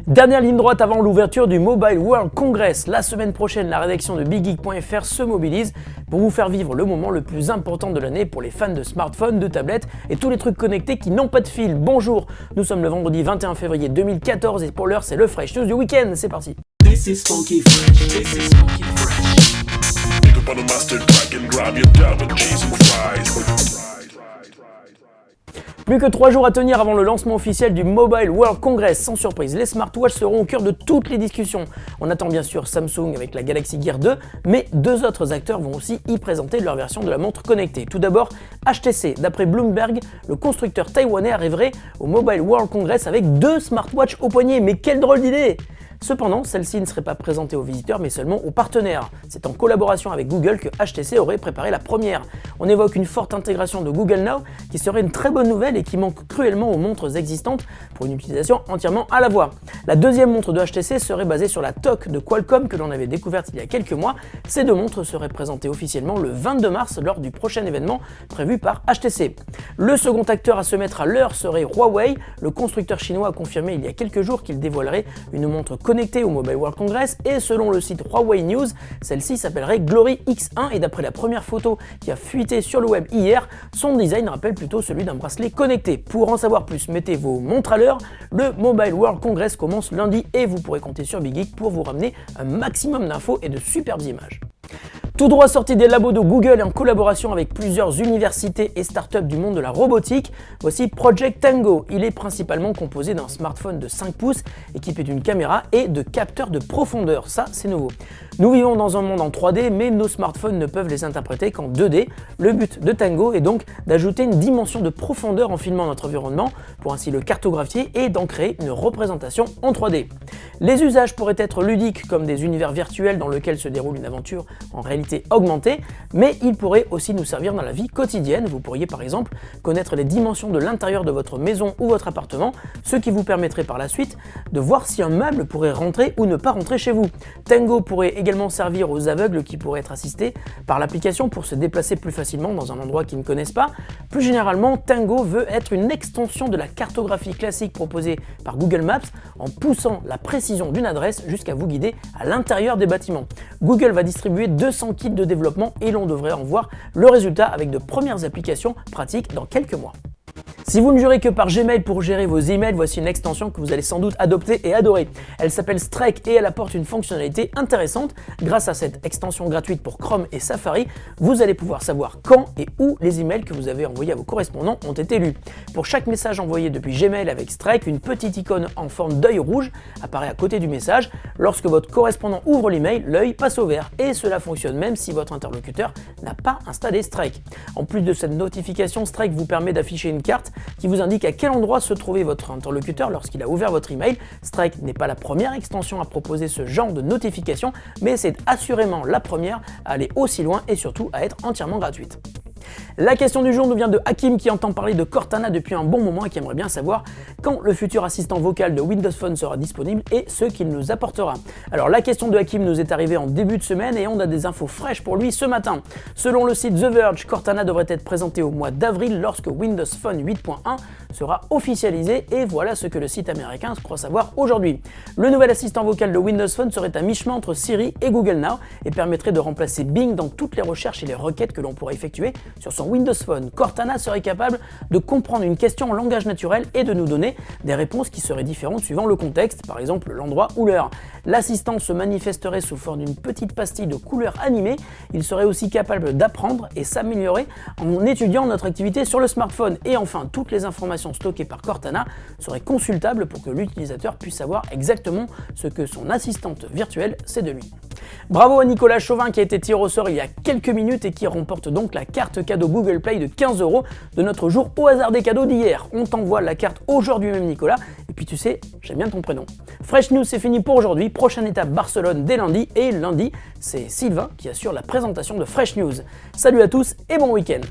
Dernière ligne droite avant l'ouverture du Mobile World Congress. La semaine prochaine, la rédaction de BigGeek.fr se mobilise pour vous faire vivre le moment le plus important de l'année pour les fans de smartphones, de tablettes et tous les trucs connectés qui n'ont pas de fil. Bonjour, nous sommes le vendredi 21 février 2014 et pour l'heure, c'est le Fresh News du week-end. C'est parti. This is funky fresh. This is funky fresh. Pick up on a mustard pack and grab your dab and cheese and fries. Plus que 3 jours à tenir avant le lancement officiel du Mobile World Congress. Sans surprise, les smartwatches seront au cœur de toutes les discussions. On attend bien sûr Samsung avec la Galaxy Gear 2, mais deux autres acteurs vont aussi y présenter leur version de la montre connectée. Tout d'abord, HTC. D'après Bloomberg, le constructeur taïwanais arriverait au Mobile World Congress avec 2 smartwatches au poignet. Mais quelle drôle d'idée! Cependant, celle-ci ne serait pas présentée aux visiteurs mais seulement aux partenaires. C'est en collaboration avec Google que HTC aurait préparé la première. On évoque une forte intégration de Google Now qui serait une très bonne nouvelle et qui manque cruellement aux montres existantes pour une utilisation entièrement à la voix. La deuxième montre de HTC serait basée sur la TOC de Qualcomm que l'on avait découverte il y a quelques mois. Ces deux montres seraient présentées officiellement le 22 mars lors du prochain événement prévu par HTC. Le second acteur à se mettre à l'heure serait Huawei. Le constructeur chinois a confirmé il y a quelques jours qu'il dévoilerait une montre connectée au Mobile World Congress et selon le site Huawei News, celle-ci s'appellerait Glory X1 et d'après la première photo qui a fuité sur le web hier, son design rappelle plutôt celui d'un bracelet connecté. Pour en savoir plus, mettez vos montres à l'heure, le Mobile World Congress commence lundi et vous pourrez compter sur BigGeek pour vous ramener un maximum d'infos et de superbes images. Tout droit sorti des labos de Google et en collaboration avec plusieurs universités et startups du monde de la robotique, voici Project Tango. Il est principalement composé d'un smartphone de 5 pouces équipé d'une caméra et de capteurs de profondeur. Ça, c'est nouveau. Nous vivons dans un monde en 3D, mais nos smartphones ne peuvent les interpréter qu'en 2D. Le but de Tango est donc d'ajouter une dimension de profondeur en filmant notre environnement pour ainsi le cartographier et d'en créer une représentation en 3D. Les usages pourraient être ludiques comme des univers virtuels dans lesquels se déroule une aventure en réalité augmentée, mais ils pourraient aussi nous servir dans la vie quotidienne. Vous pourriez par exemple connaître les dimensions de l'intérieur de votre maison ou votre appartement, ce qui vous permettrait par la suite de voir si un meuble pourrait rentrer ou ne pas rentrer chez vous. Tango pourrait également servir aux aveugles qui pourraient être assistés par l'application pour se déplacer plus facilement dans un endroit qu'ils ne connaissent pas. Plus généralement, Tango veut être une extension de la cartographie classique proposée par Google Maps en poussant la précision d'une adresse jusqu'à vous guider à l'intérieur des bâtiments. Google va distribuer 200 kits de développement et l'on devrait en voir le résultat avec de premières applications pratiques dans quelques mois. Si vous ne jurez que par Gmail pour gérer vos emails, voici une extension que vous allez sans doute adopter et adorer. Elle s'appelle Strike et elle apporte une fonctionnalité intéressante. Grâce à cette extension gratuite pour Chrome et Safari, vous allez pouvoir savoir quand et où les emails que vous avez envoyés à vos correspondants ont été lus. Pour chaque message envoyé depuis Gmail avec Strike, une petite icône en forme d'œil rouge apparaît à côté du message. Lorsque votre correspondant ouvre l'email, l'œil passe au vert et cela fonctionne même si votre interlocuteur n'a pas installé Strike. En plus de cette notification, Strike vous permet d'afficher une carte qui vous indique à quel endroit se trouvait votre interlocuteur lorsqu'il a ouvert votre email. Strike n'est pas la première extension à proposer ce genre de notification, mais c'est assurément la première à aller aussi loin et surtout à être entièrement gratuite. La question du jour nous vient de Hakim qui entend parler de Cortana depuis un bon moment et qui aimerait bien savoir quand le futur assistant vocal de Windows Phone sera disponible et ce qu'il nous apportera. Alors la question de Hakim nous est arrivée en début de semaine et on a des infos fraîches pour lui ce matin. Selon le site The Verge, Cortana devrait être présenté au mois d'avril lorsque Windows Phone 8.1 sera officialisé et voilà ce que le site américain croit savoir aujourd'hui. Le nouvel assistant vocal de Windows Phone serait à mi-chemin entre Siri et Google Now et permettrait de remplacer Bing dans toutes les recherches et les requêtes que l'on pourrait effectuer sur son Windows Phone. Cortana serait capable de comprendre une question en langage naturel et de nous donner des réponses qui seraient différentes suivant le contexte, par exemple l'endroit ou l'heure. L'assistant se manifesterait sous forme d'une petite pastille de couleur animée. Il serait aussi capable d'apprendre et s'améliorer en étudiant notre activité sur le smartphone. Et enfin, toutes les informations stockées par Cortana seraient consultables pour que l'utilisateur puisse savoir exactement ce que son assistante virtuelle sait de lui. Bravo à Nicolas Chauvin qui a été tiré au sort il y a quelques minutes et qui remporte donc la carte cadeau Google Play de 15 € de notre jour au hasard des cadeaux d'hier. On t'envoie la carte aujourd'hui même Nicolas et puis tu sais, j'aime bien ton prénom. Fresh News c'est fini pour aujourd'hui, prochaine étape Barcelone dès lundi et lundi c'est Sylvain qui assure la présentation de Fresh News. Salut à tous et bon week-end.